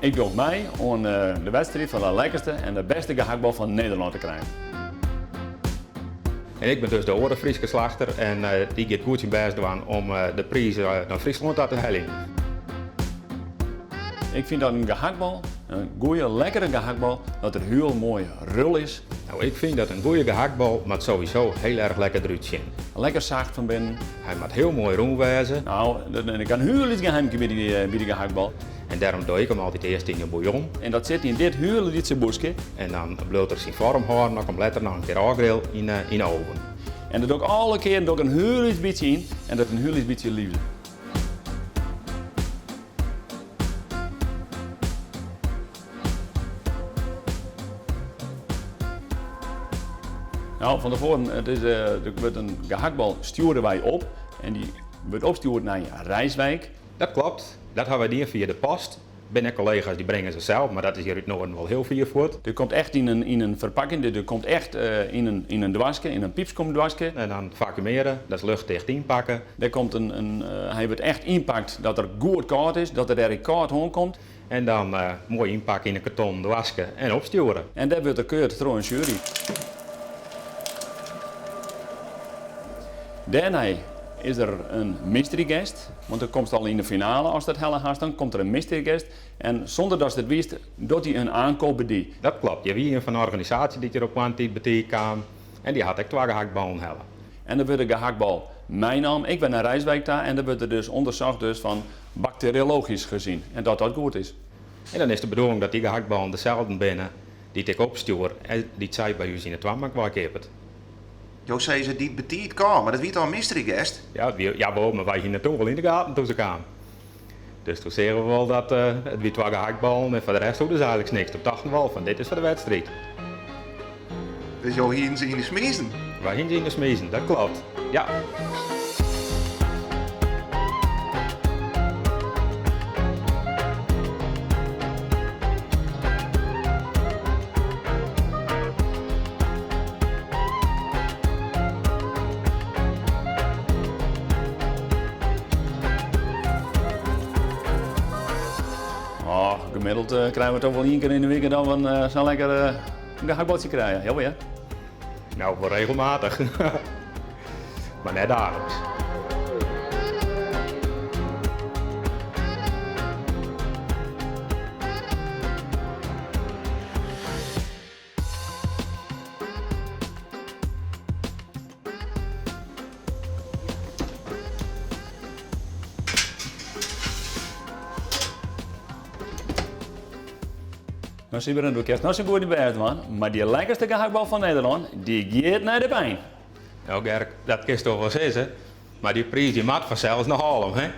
Ik doe mee om de wedstrijd van de lekkerste en de beste gehaktbal van Nederland te krijgen. En ik ben dus de oude Frieske slachter en die gaat goed zijn best doen om de prijs naar Friesland te halen. Ik vind dat een gehaktbal, een goede, lekkere gehaktbal, dat er heel mooie rul is. Nou, ik vind dat een goede gehaktbal moet sowieso heel erg lekker eruit zien. Lekker zacht van binnen. Hij moet heel mooi rond wezen. Nou, er kan heel iets geheimje bij die gehaktbal. En daarom doe ik hem altijd eerst in een bouillon. En dat zit in dit hele lietse boekje. En dan bloot er zijn vorm houden, dan komt later nog een keer aangrill in de oven. En dat doe ik alle keer een heel iets beetje in en dat is een heel iets beetje liefde. Nou, van tevoren, er wordt een gehaktbal sturen wij op en die wordt opgestuurd naar Rijswijk. Dat klopt, dat hebben we hier via de post. Binnen collega's die brengen ze zelf, maar dat is hier in het noorden wel heel veel voort. Er komt echt in een verpakking, er komt echt in een dwaske, in een piepskomdwaske. En dan vacuumeren, dat is luchtdicht inpakken. Er komt hij wordt echt inpakt dat er goed koud is, dat er er koud heen komt. En dan mooi inpakken in een karton, wasken en opsturen. En dat wordt gekeurd door een jury. Daarna is er een mystery guest, want er komt al in de finale, als dat helle haast dan, komt er een mystery guest. En zonder dat ze het wist, doet hij een aankoop bij die. Dat klopt, je wie van een organisatie die hier op kwam kwam en die had ik 2 gehaktballen hellen. En dan wordt de gehaktbal mijn naam, ik ben naar Rijswijk daar en dan wordt er dus onderzocht dus van bacteriologisch gezien en dat dat goed is. En dan is de bedoeling dat die gehaktballen dezelfde binnen die ik opstuur en die zij bij u in het twammak waar ik heb het. Jo zei ze die betiert kan, maar dat wie toch een mystery guest? Ja, maar wij hier naartoe wel in de gaten toen ze kwamen. Dus toen zeggen we wel dat het wie 2 gehaktballen en voor de rest hoefde ze eigenlijk niks. Toen dachten we wel van dit is voor de wedstrijd. Dus joh, hier in de smiezen. Wij hier in de smiezen, dat klopt. Ja. Gemiddeld krijgen we toch wel 1 keer in de week dan van zo'n lekker een gehaktbaltje krijgen. Ja, ja. Nou, wel regelmatig. Maar net dagelijks. Nou zie je weer een kerst nog zo'n goede best man, maar die lekkerste gehaktbal van Nederland, die gaat naar de pijn. Nou Gerk, dat kun je toch wel zeggen, maar die prijs die maakt vanzelf nog halen, hè?